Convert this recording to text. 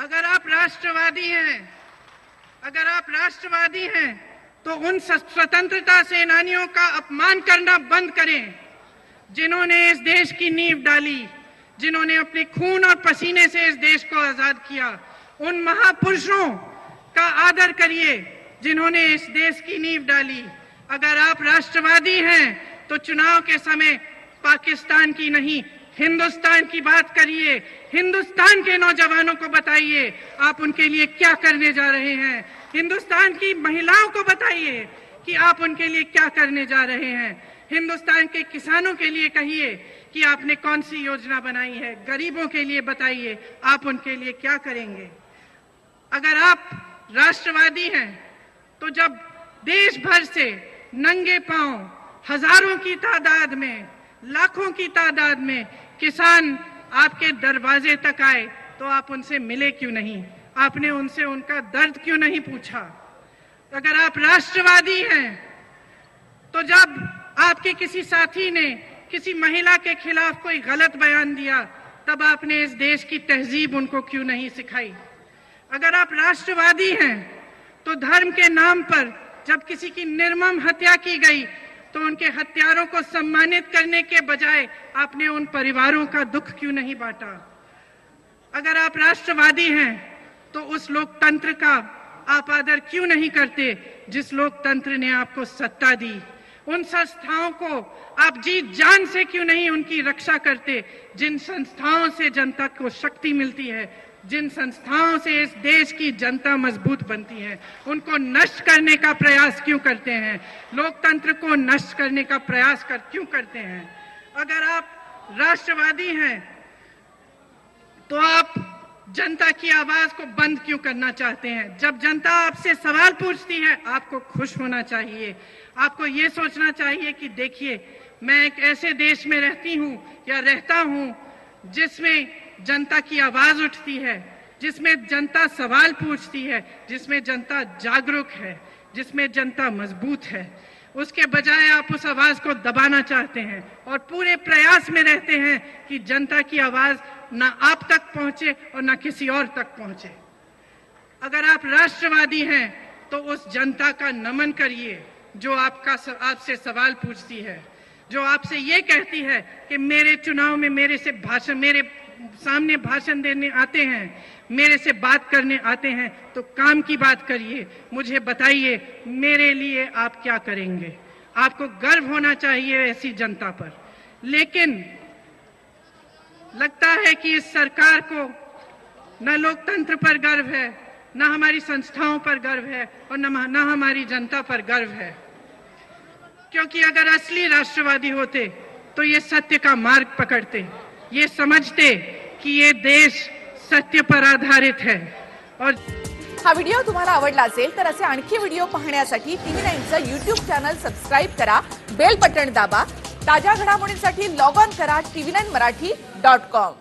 अगर आप राष्ट्रवादी हैं तो उन स्वतंत्रता सेनानियों का अपमान करना बंद करें जिन्होंने इस देश की नींव डाली, जिन्होंने अपने खून और पसीने से इस देश को आजाद किया। उन महापुरुषों का आदर करिए जिन्होंने इस देश की नींव डाली। अगर आप राष्ट्रवादी हैं तो चुनाव के समय पाकिस्तान की नहीं, हिंदुस्तान की बात करिए। हिंदुस्तान के नौजवानों को बताइए आप उनके लिए क्या करने जा रहे हैं। हिंदुस्तान की महिलाओं को बताइए कि आप उनके लिए क्या करने जा रहे हैं। हिंदुस्तान के किसानों के लिए कहिए कि आपने कौन सी योजना बनाई है। गरीबों के लिए बताइए आप उनके लिए क्या करेंगे। अगर आप राष्ट्रवादी हैं तो जब देश भर से नंगे पांव हजारों की तादाद में, लाखों की तादाद में किसान आपके दरवाजे तक आए तो आप उनसे मिले क्यों नहीं? आपने उनसे उनका दर्द क्यों नहीं पूछा? अगर आप राष्ट्रवादी हैं तो जब आपके किसी साथी ने किसी महिला के खिलाफ कोई गलत बयान दिया तब आपने इस देश की तहजीब उनको क्यों नहीं सिखाई? अगर आप राष्ट्रवादी हैं तो धर्म के नाम पर जब किसी की निर्मम हत्या की गई तो उनके हत्यारों को सम्मानित करने के बजाय आपने उन परिवारों का दुख क्यों नहीं बांटा? अगर आप राष्ट्रवादी हैं तो उस लोकतंत्र का आप आदर क्यों नहीं करते जिस लोकतंत्र ने आपको सत्ता दी? उन संस्थाओं को आप जी जान से क्यों नहीं उनकी रक्षा करते जिन संस्थाओं से जनता को शक्ति मिलती है, जिन संस्थाओं से इस देश की जनता मजबूत बनती है? उनको नष्ट करने का प्रयास क्यों करते हैं? लोकतंत्र को नष्ट करने का प्रयास क्यों करते हैं? अगर आप राष्ट्रवादी हैं तो आप जनता की आवाज को बंद क्यों करना चाहते हैं? जब जनता आपसे सवाल पूछती है आपको खुश होना चाहिए। आपको ये सोचना चाहिए कि देखिए मैं एक ऐसे देश में रहती हूँ या रहता हूँ जिसमें जनता की आवाज उठती है, जिसमें जनता सवाल पूछती है, जिसमें जनता जागरूक है, जिसमें जनता मजबूत है। उसके बजाय आप उस आवाज को दबाना चाहते हैं और पूरे प्रयास में रहते हैं कि जनता की आवाज ना आप तक पहुंचे और ना किसी और तक पहुंचे। अगर आप राष्ट्रवादी हैं तो उस जनता का नमन करिए जो आपसे सवाल पूछती है, जो आपसे ये कहती है कि मेरे चुनाव में मेरे सामने भाषण देने आते हैं, मेरे से बात करने आते हैं तो काम की बात करिए। मुझे बताइए मेरे लिए आप क्या करेंगे? आपको गर्व होना चाहिए ऐसी जनता पर। लेकिन लगता है कि इस सरकार को न लोकतंत्र पर गर्व है, न हमारी संस्थाओं पर गर्व है और न हमारी जनता पर गर्व है। क्योंकि अगर असली राष्ट्रवादी होते तो ये सत्य का मार्ग पकड़ते, ये समझते कि ये देश सत्य पर आधारित है। और हा व्हिडिओ तुम्हाला आवडला असेल तर असे आणखी व्हिडिओ पाहण्यासाठी TV9चं YouTube चॅनल सबस्क्राइब करा, बेल बटन दाबा। ताज्या घडामोडींसाठी लॉग ऑन करा tv9marathi.com।